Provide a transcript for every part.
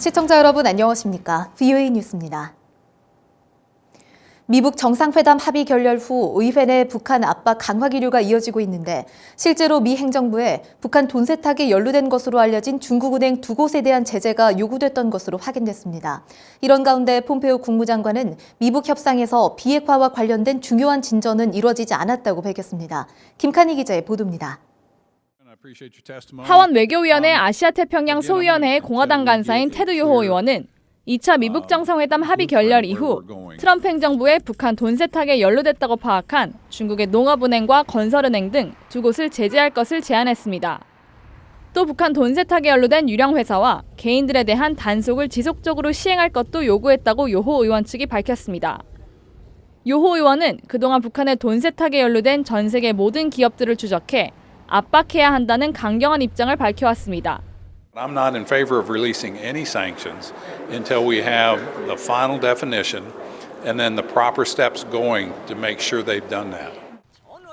시청자 여러분 안녕하십니까? VOA 뉴스입니다. 미북 정상회담 합의 결렬 후 의회 내 북한 압박 강화 기류가 이어지고 있는데 실제로 미 행정부에 북한 돈 세탁에 연루된 것으로 알려진 중국은행 두 곳에 대한 제재가 요구됐던 것으로 확인됐습니다. 이런 가운데 폼페오 국무장관은 미북 협상에서 비핵화와 관련된 중요한 진전은 이루어지지 않았다고 밝혔습니다. 김칸희 기자의 보도입니다. 하원 외교위원회 아시아태평양 소위원회의 공화당 간사인 테드 요호 의원은 2차 미북 정상회담 합의 결렬 이후 트럼프 행정부의 북한 돈 세탁에 연루됐다고 파악한 중국의 농업은행과 건설은행 등 두 곳을 제재할 것을 제안했습니다. 또 북한 돈 세탁에 연루된 유령 회사와 개인들에 대한 단속을 지속적으로 시행할 것도 요구했다고 요호 의원 측이 밝혔습니다. 요호 의원은 그동안 북한의 돈 세탁에 연루된 전 세계 모든 기업들을 추적해 압박해야 한다는 강경한 입장을 밝혀왔습니다. I'm not in favor of releasing any sanctions until we have the final definition and then the proper steps going to make sure they've done that.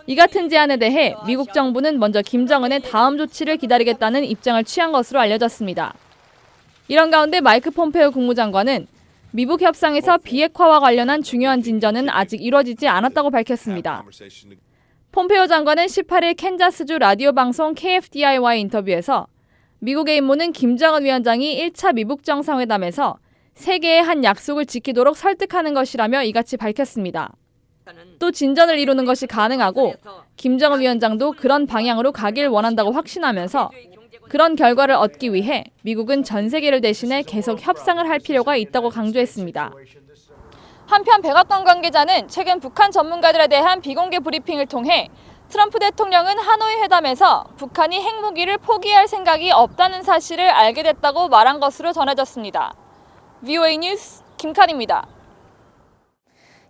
이 같은 제안에 대해 미국 정부는 먼저 김정은의 다음 조치를 기다리겠다는 입장을 취한 것으로 알려졌습니다. 이런 가운데 마이크 폼페오 국무장관은 미북 협상에서 비핵화와 관련한 중요한 진전은 아직 이루어지지 않았다고 밝혔습니다. 폼페오 장관은 18일 캔자스주 라디오 방송 KFDI와의 인터뷰에서 미국의 임무는 김정은 위원장이 1차 미북 정상회담에서 세계의 한 약속을 지키도록 설득하는 것이라며 이같이 밝혔습니다. 또 진전을 이루는 것이 가능하고 김정은 위원장도 그런 방향으로 가길 원한다고 확신하면서 그런 결과를 얻기 위해 미국은 전 세계를 대신해 계속 협상을 할 필요가 있다고 강조했습니다. 한편 백악관 관계자는 최근 북한 전문가들에 대한 비공개 브리핑을 통해 트럼프 대통령은 하노이 회담에서 북한이 핵무기를 포기할 생각이 없다는 사실을 알게 됐다고 말한 것으로 전해졌습니다. VOA 뉴스 김칸입니다.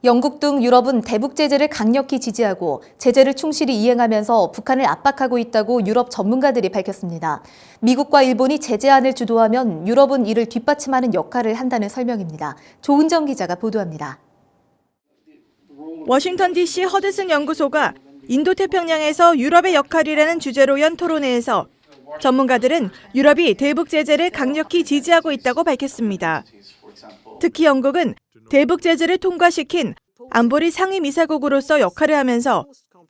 영국 등 유럽은 대북 제재를 강력히 지지하고 제재를 충실히 이행하면서 북한을 압박하고 있다고 유럽 전문가들이 밝혔습니다. 미국과 일본이 제재안을 주도하면 유럽은 이를 뒷받침하는 역할을 한다는 설명입니다. 조은정 기자가 보도합니다. 워싱턴 DC 허드슨 연구소가 인도태평양에서 유럽의 역할이라는 주제로 연 토론회에서 전문가들은 유럽이 대북 제재를 강력히 지지하고 있다고 밝혔습니다. 특히 영국은 대북 제재를 통과시킨 안보리 상임이사국으로서 역할을 하면서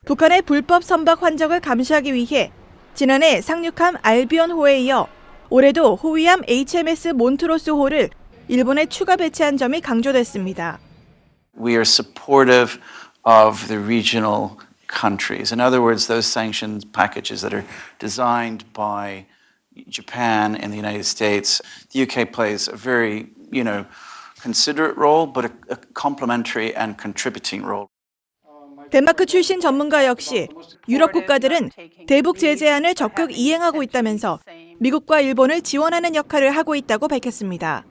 북한의 불법 선박 환적을 감시하기 위해 지난해 상륙함 알비온호에 이어 올해도 호위함 HMS 몬트로스호를 일본에 추가 배치한 점이 강조됐습니다. We are supportive of the regional countries. In other words, those sanctions packages that are designed by Japan and the United States. The UK plays a very, considerate role, but a complementary and contributing role. 덴마크 출신 전문가 역시 유럽 국가들은 대북 제재안을 적극 이행하고 있다면서 미국과 일본을 지원하는 역할을 하고 있다고 밝혔습니다.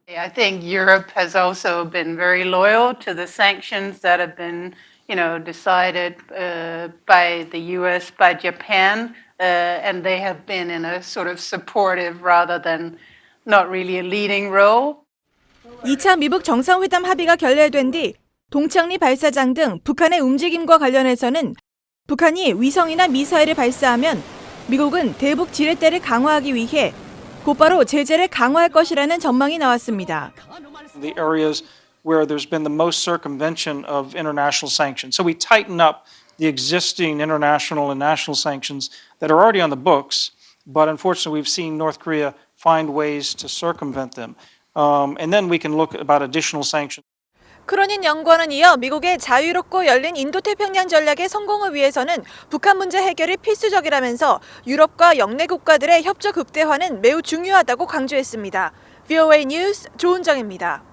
I think Europe has also been very loyal to the sanctions that have been, decided by the US, by Japan, and they have been in a sort of supportive rather than not really a leading role. 2차 미북 정상회담 합의가 결렬된 뒤 동창리 발사장 등 북한의 움직임과 관련해서는 북한이 위성이나 미사일을 발사하면 미국은 대북 지렛대를 강화하기 위해 곧바로 제재를 강화할 것이라는 전망이 나왔습니다. The areas where there's been the most circumvention of international sanctions. So we tighten up the existing international and national sanctions that are already on the books, but unfortunately we've seen North Korea find ways to circumvent them. And then we can look about additional sanctions. 크로닌 연구원은 이어 미국의 자유롭고 열린 인도태평양 전략의 성공을 위해서는 북한 문제 해결이 필수적이라면서 유럽과 영내 국가들의 협조 극대화는 매우 중요하다고 강조했습니다. VOA 뉴스 조은정입니다.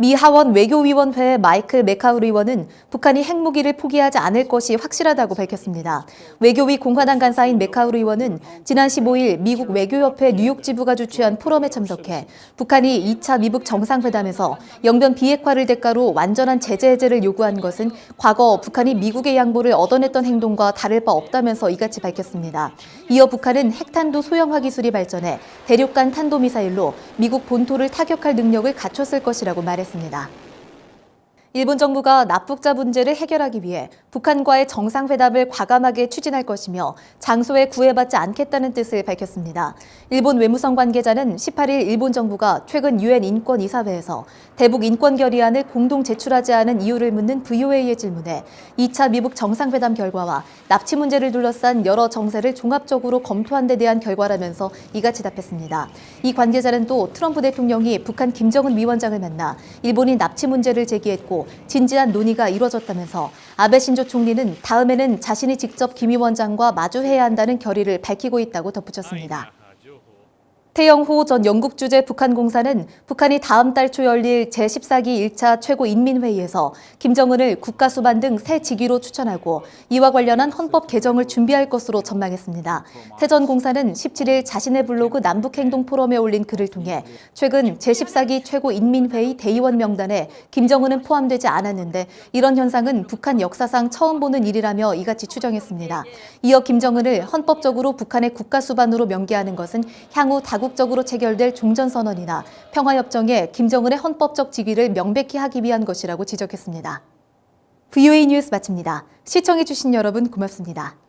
미 하원 외교위원회의 마이클 맥카울 의원은 북한이 핵무기를 포기하지 않을 것이 확실하다고 밝혔습니다. 외교위 공화당 간사인 맥카울 의원은 지난 15일 미국 외교협회 뉴욕 지부가 주최한 포럼에 참석해 북한이 2차 미북 정상회담에서 영변 비핵화를 대가로 완전한 제재 해제를 요구한 것은 과거 북한이 미국의 양보를 얻어냈던 행동과 다를 바 없다면서 이같이 밝혔습니다. 이어 북한은 핵탄두 소형화 기술이 발전해 대륙간 탄도미사일로 미국 본토를 타격할 능력을 갖췄을 것이라고 말했습니다. 일본 정부가 납북자 문제를 해결하기 위해 북한과의 정상회담을 과감하게 추진할 것이며 장소에 구애받지 않겠다는 뜻을 밝혔습니다. 일본 외무성 관계자는 18일 일본 정부가 최근 유엔 인권이사회에서 대북 인권 결의안을 공동 제출하지 않은 이유를 묻는 VOA의 질문에 2차 미북 정상회담 결과와 납치 문제를 둘러싼 여러 정세를 종합적으로 검토한 데 대한 결과라면서 이같이 답했습니다. 이 관계자는 또 트럼프 대통령이 북한 김정은 위원장을 만나 일본이 납치 문제를 제기했고 진지한 논의가 이뤄졌다면서 아베 신조 총리는 다음에는 자신이 직접 김 위원장과 마주해야 한다는 결의를 밝히고 있다고 덧붙였습니다. 태영호 전 영국 주재 북한 공사는 북한이 다음 달 초 열릴 제14기 1차 최고인민회의에서 김정은을 국가수반 등 새 직위로 추천하고 이와 관련한 헌법 개정을 준비할 것으로 전망했습니다. 태 전 공사는 17일 자신의 블로그 남북행동 포럼에 올린 글을 통해 최근 제14기 최고인민회의 대의원 명단에 김정은은 포함되지 않았는데 이런 현상은 북한 역사상 처음 보는 일이라며 이같이 추정했습니다. 이어 김정은을 헌법적으로 북한의 국가수반으로 명기하는 것은 향후 다국적으로 체결될 종전선언이나 평화협정에 김정은의 헌법적 직위를 명백히 하기 위한 것이라고 지적했습니다. VOA 뉴스 마칩니다. 시청해주신 여러분 고맙습니다.